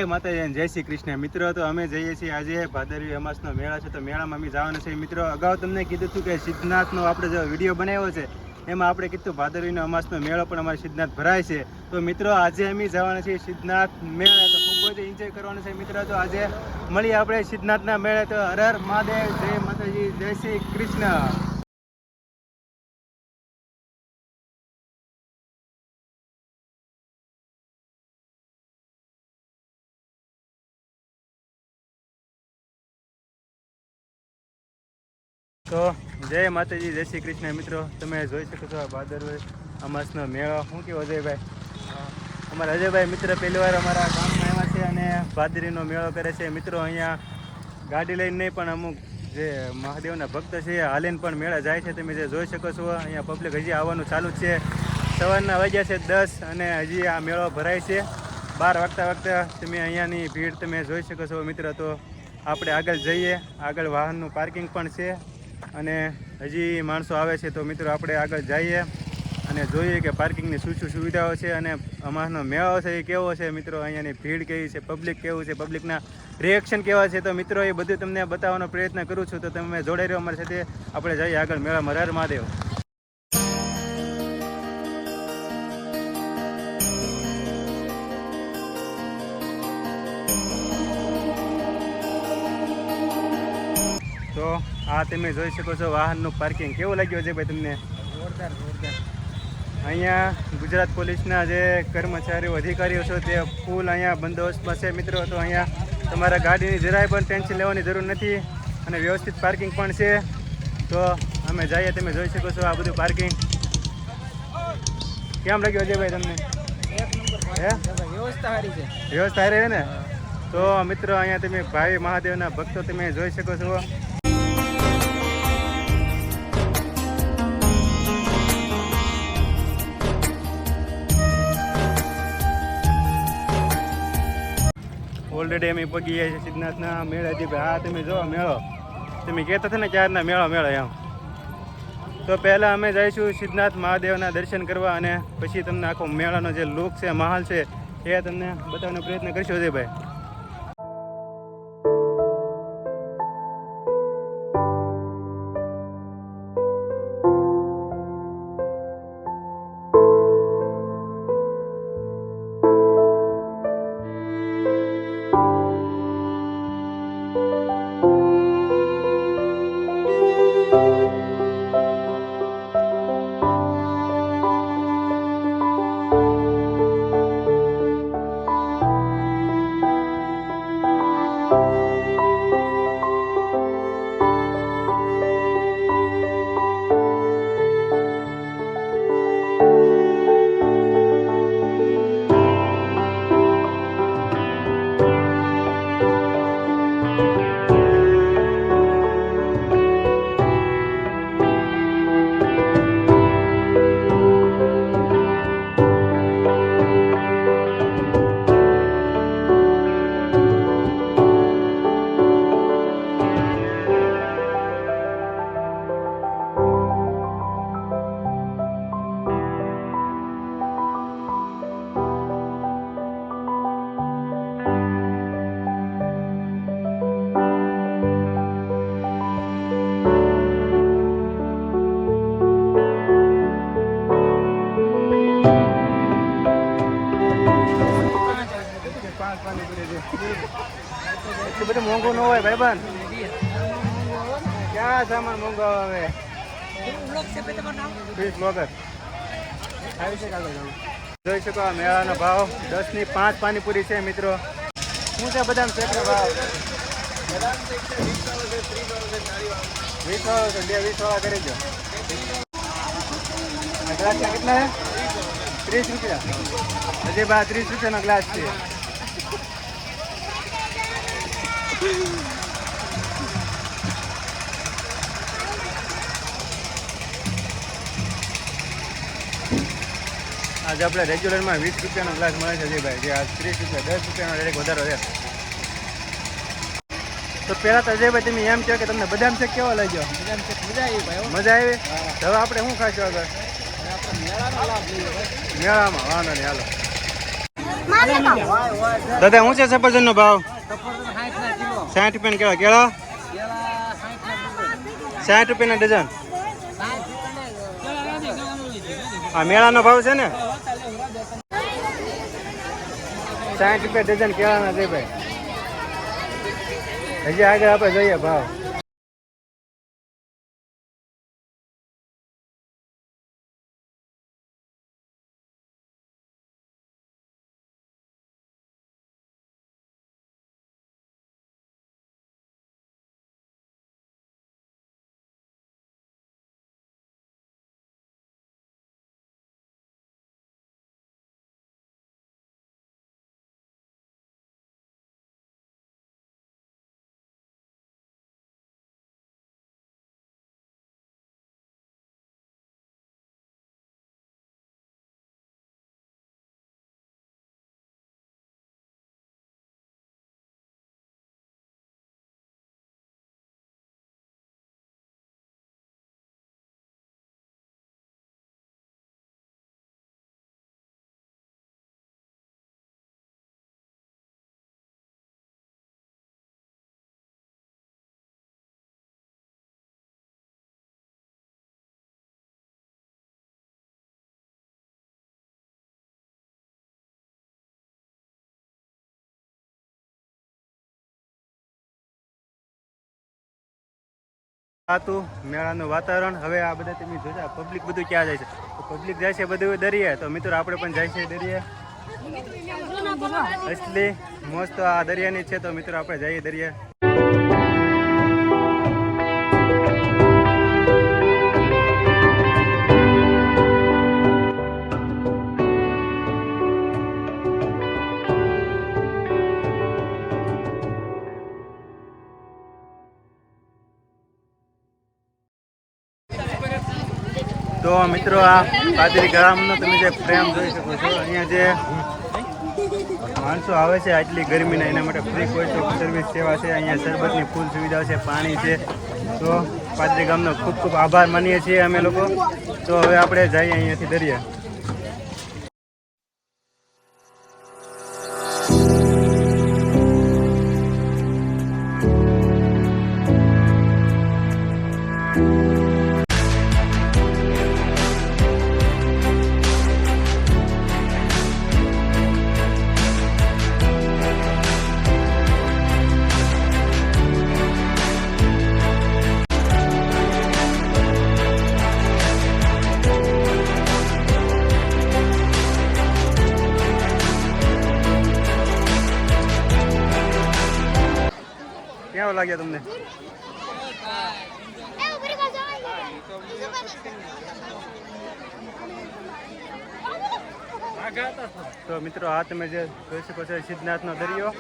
જય માતાજી જય શ્રી કૃષ્ણ મિત્રો. તો અમે જઈએ છીએ આજે ભાદરવી અમાસનો મેળા છે, તો મેળામાં અમે જવાના છે મિત્રો. અગાઉ તમને કીધું હતું કે સિદ્ધનાથનો આપણે જે વિડીયો બનાવ્યો છે એમાં આપણે કીધું ભાદરવીનો અમાસનો મેળો પણ અમારે સિદ્ધનાથ ભરાય છે. તો મિત્રો આજે અમે જવાના છીએ સિદ્ધનાથ મેળા, તો ખૂબ જ એન્જોય કરવાનું છે મિત્રો. તો આજે મળીએ આપણે સિદ્ધનાથના મેળે. તો હર હર મહાદેવ, જય માતાજી જય શ્રી કૃષ્ણ. તો જય માતાજી જય શ્રી કૃષ્ણ મિત્રો. તમે જોઈ શકો છો આ ભાદરવી અમાસનો મેળો. શું કેવો અજયભાઈ? અમારા અજયભાઈ મિત્ર પહેલી વાર અમારા ગામમાં આવ્યા છે અને ભાદરવીનો મેળો કરે છે મિત્રો. અહીંયા ગાડી લઈને નહીં પણ અમુક જે મહાદેવના ભક્ત છે એ હાલીને પણ મેળા જાય છે. તમે જે જોઈ શકો છો અહીંયા પબ્લિક હજી આવવાનું ચાલુ જ છે. સવારના વાગ્યા છે 10 અને હજી આ મેળો ભરાય છે. 12 વાગતા તમે અહીંયાની ભીડ તમે જોઈ શકો છો મિત્રો. તો આપણે આગળ જઈએ. આગળ વાહનનું પાર્કિંગ પણ છે અને હજી માણસો આવે છે. તો મિત્રો આપણે આગળ જઈએ અને જોઈએ કે પાર્કિંગની શું શું સુવિધાઓ છે અને અમાસનો મેળો છે એ કેવો છે મિત્રો. અહીંયાની ભીડ કેવી છે, પબ્લિક કેવું છે, પબ્લિકના રિએક્શન કેવા છે. તો મિત્રો એ બધું તમને બતાવવાનો પ્રયત્ન કરું છું. તો તમે જોડાઈ રહ્યો અમારી સાથે. આપણે જઈએ આગળ મેળામાં. હર હર મહાદેવ. તો આ તમે જોઈ શકો છો વાહનનું પાર્કિંગ. કેવું લાગ્યું છે ભાઈ તમને? જોરદાર જોરદાર. અહીંયા ગુજરાત પોલીસના જે કર્મચારીઓ અધિકારીઓ છે તે ફૂલ અહીંયા બંદોબસ્તમાં છે મિત્રો. તો અહીંયા તમારા ગાડીની જરાય પણ ટેન્શન લેવાની જરૂર નથી અને વ્યવસ્થિત પાર્કિંગ પણ છે. તો અમે જઈએ. તમે જોઈ શકો છો આ બધું પાર્કિંગ. કેમ લાગ્યું અજયભાઈ તમને? એક નંબર. હે વ્યવસ્થા સારી છે. વ્યવસ્થા રહે ને? તો મિત્રો અહીંયા તમે ભાઈ મહાદેવના ભક્તો તમે જોઈ શકો છો. ઓલરેડી અમે પગી ગયા છે સિદ્ધનાથના મેળાથી. હા તમે જો મેળો, તમે કહેતા હતા ને ક્યારના મેળો મેળો એમ. તો પહેલાં અમે જઈશું સિદ્ધનાથ મહાદેવના દર્શન કરવા અને પછી તમને આખો મેળાનો જે લુક છે, માહોલ છે એ તમને બતાવવાનો પ્રયત્ન કરીશું અજયભાઈ. એટલું બધું મોંઘું ન હોય ભાઈબંધ. ક્યાં સામાન મોંઘો આવે? 20 વગર જોઈ શકો. આ મેળાનો ભાવ 10 ની 5 પાણીપુરી છે મિત્રો. શું છે બદામ શેકનો ભાવ? 20 વાળો છે, 20 વાળા કરી દો. ગ્લાસ કેટલા છે? 30 રૂપિયા. હજી બા 30 રૂપિયાનો ગ્લાસ છે. આજે આપણે રેગ્યુલરમાં 20 રૂપિયાનો ગ્લાસ મળે છે અજયભાઈ, જે આ 30 રૂપિયા 10 રૂપિયાનો ડાયરેક્ટ વધારો છે. તો પહેલાં તો અજયભાઈ તમે એમ કહો કે તમને બદામ શેક કેવો લાગ્યો? બદામ શેક મજા આવી ભાઈ. મજા આવી? હવે આપણે શું ખાશું આગળ? આપણે મેળાનો લાભ લઈએ. મેળામાં વાંધો નહીં, હાલો. દાદા શું છે સફરજનનો ભાવ? સફરજન 60 ના કિલો. 60 રૂપિયા કેળા કેળા કેળા 60 ના 60 રૂપિયાના ડઝન. 60 આ મેળાનો ભાવ છે ને? 60 રૂપિયા ડઝન કેળાના છે ભાઈ. હજી આગળ આપણે જોઈએ ભાવ. હતું મેળાનું વાતાવરણ. હવે આ બધા તમે જોજો પબ્લિક બધું ક્યાં જાય છે? તો પબ્લિક જાય છે બધું દરિયે. તો મિત્રો આપણે પણ જાય છે દરિયે. અસલી મોજ તો આ દરિયાની છે. તો મિત્રો આપણે જઈએ દરિયે. તો મિત્રો આ પાદરી ગામનો તમે જે પ્રેમ જોઈ શકો છો. અહીંયા જે માણસો આવે છે આટલી ગરમીના, એના માટે ફ્રી કોઈ સર્વિસ સેવા છે. અહીંયા શરબતની ફૂલ સુવિધા છે, પાણી છે. તો પાદરી ગામનો ખૂબ ખૂબ આભાર માનીએ છીએ અમે લોકો. તો હવે આપણે જઈએ અહીંયાથી દરિયા. કેવો લાગ્યો તમને? તો મિત્રો આ તમે જે જોઈ શકો છો સિદ્ધનાથનો દરિયો.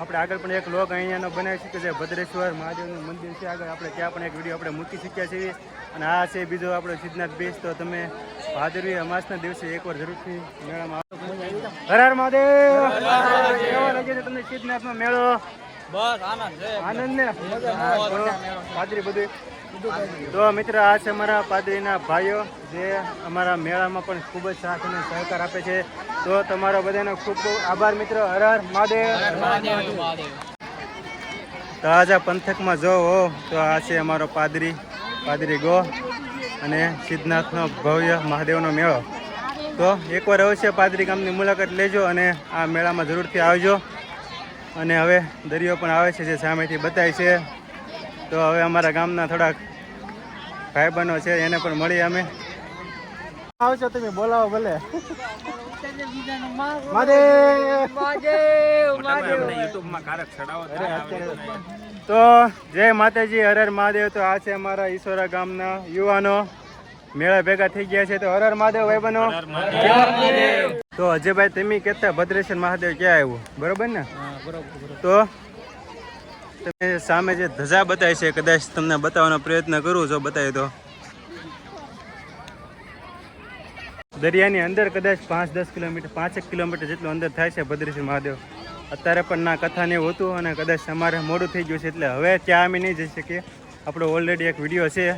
આપણે આગળ પણ એક લોગ અહીંયાનો બનાવી શકીએ છીએ. ભદ્રેશ્વર મહાદેવનું મંદિર છે આગળ. આપણે ત્યાં પણ એક વિડીયો આપણે મૂકી શક્યા છીએ. અને આ છે બીજો આપણો સિદ્ધનાથ બીચ. તો તમે ભાદરવી અમાસના દિવસે એકવાર જરૂરથી મેળામાં આવો. હર હર મહાદેવ. કેવો લાગે છે તમને સિદ્ધનાથનો મેળો? બસ આનંદ છે. આનંદ ને પાદરી બધું. તો મિત્ર આ છે અમારા પાદરીના ભાઈઓ જે અમારા મેળામાં પણ ખૂબ જ સાથ અને સહકાર આપે છે. તો તમારો બધાનો ખૂબ ખૂબ આભાર મિત્રો. હર હર મહાદેવ. તળાજા પંથકમાં જો હો તો આ છે અમારો પાદરી ગો અને સિદ્ધનાથનો ભવ્ય મહાદેવનો મેળો. તો એકવાર અવશ્ય પાદરી ગામની મુલાકાત લેજો અને આ મેળામાં જરૂરથી આવજો. અને હવે દરિયો પણ આવે છે જે સામેથી બતાય છે. તો હવે અમારા ગામના થોડાક ભાઈબંધો છે એને પણ મળી અમે. આવશો તમે બોલાવો ભલે. તો જય માતાજી, હર હર મહાદેવ. તો આ છે અમારા ઈશ્વરા ગામના યુવાનો મેળા ભેગા થઈ ગયા છે. તો હર હર મહાદેવ ભાઈબંધો. તો અજયભાઈ તમે કહેતા ભદ્રેશ્વર મહાદેવ ક્યાં આવ્યું, બરોબર ને? તો તમે સામે જે ધજા બતાવી છે કદાચ તમને બતાવવાનો પ્રયત્ન કરું. જો બતાવી તો દરિયાની અંદર કદાચ 5-10 કિલોમીટર 5 કિલોમીટર જેટલું અંદર થાય છે ભદ્રેશ્વર મહાદેવ. અત્યારે પણ ના કથા ને એવું હતું અને કદાચ અમારે મોડું થઈ ગયું છે એટલે હવે ત્યાં અમે નહીં જઈ શકીએ. આપણો ઓલરેડી એક વિડીયો છે.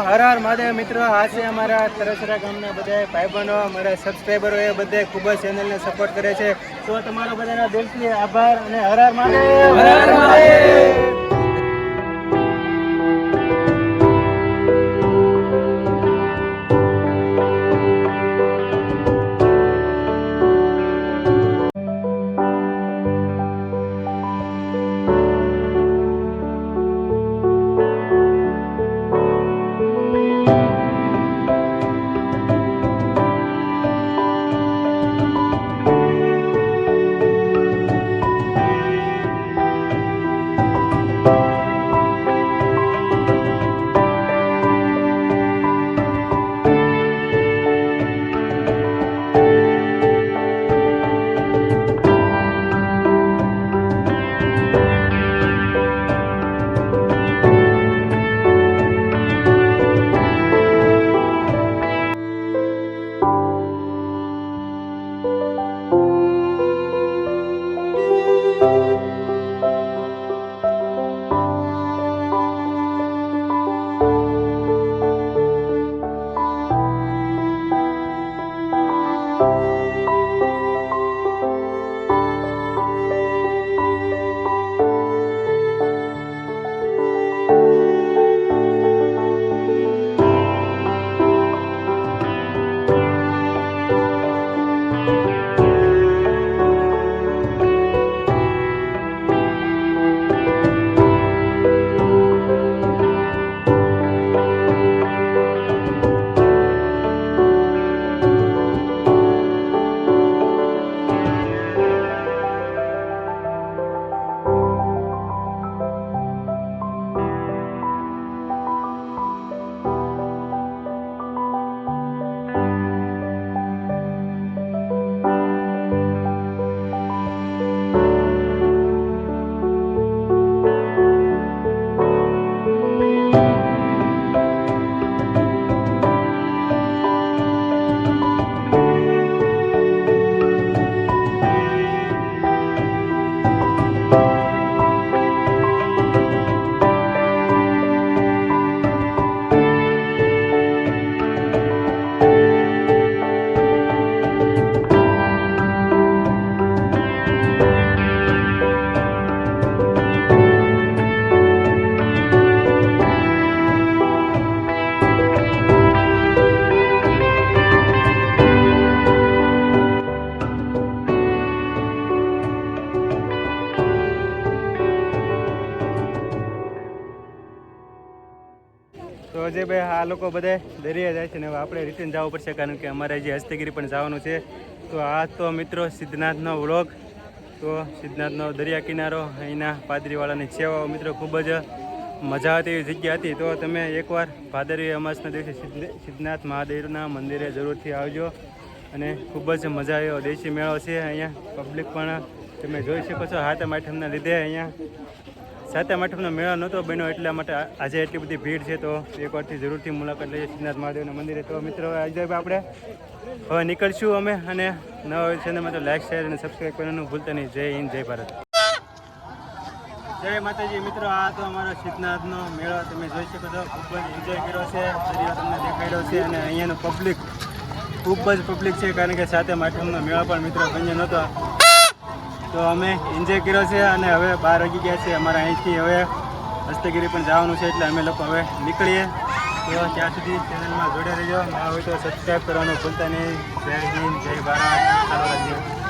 હર હર મહાદેવ મિત્રો. આ છે અમારા તરસરા ગામના બધા ભાઈબંધો, અમારા સબસ્ક્રાઈબરો એ બધા ખૂબ જ ચેનલને સપોર્ટ કરે છે. તો તમારો બધાનો દિલથી આભાર અને હર હર મહાદેવ. હર હર મહાદેવ. તો અજયભાઈ આ લોકો બધા દરિયા જાય છે ને હવે આપણે રિટર્ન જવું પડશે, કારણ કે અમારે જે હસ્તગીરી પણ જવાનું છે. તો આ તો મિત્રો સિદ્ધનાથનો વ્લોગ, તો સિદ્ધનાથનો દરિયા કિનારો, અહીંના પાદરીવાળાની સેવાઓ મિત્રો ખૂબ જ મજા આવતી એવી જગ્યા હતી. તો તમે એકવાર ભાદરવી અમાસના દિવસે સિદ્ધનાથ મહાદેવના મંદિરે જરૂરથી આવજો અને ખૂબ જ મજા આવ્યો દેશી મેળો છે. અહીંયા પબ્લિક પણ તમે જોઈ શકો છો. સાતમ આઠમના લીધે અહીંયા સાતમ આઠમનો મેળો નહોતો બન્યો, એટલા માટે આજે એટલી બધી ભીડ છે. તો એકવારથી જરૂરથી મુલાકાત લઈએ સિદ્ધનાથ મહાદેવના મંદિરે. તો મિત્રો આજે આપણે હવે નીકળશું અમે, અને નવા ચેનલમાં તો લાઈક શેર અને સબસ્ક્રાઈબ કરવાનું ભૂલતા નહીં. જય હિન્દ, જય ભારત, જય માતાજી. મિત્રો આ તો અમારો સિદ્ધનાથનો મેળો તમે જોઈ શકો છો. ખૂબ જ એન્જોય કર્યો છે, દરિયો તમને દેખાડ્યો છે, અને અહીંયાનું પબ્લિક ખૂબ જ પબ્લિક છે, કારણ કે સાતમ આઠમનો મેળો પણ મિત્રો બન્યો નહોતો. તો અમે એન્જોય કર્યો છે અને હવે 12 વાગી ગયા છે. અમારે અહીંથી હવે હસ્તગીરી પણ જવાનું છે, એટલે અમે લોકો હવે નીકળીએ. તો ત્યાં સુધી ચેનલમાં જોડે રહેજો. ના હોય તો સબસ્ક્રાઈબ કરવાનું ભૂલતા નહીં. જય હિન્દ, જય ભારત. સારો લાગ્યો.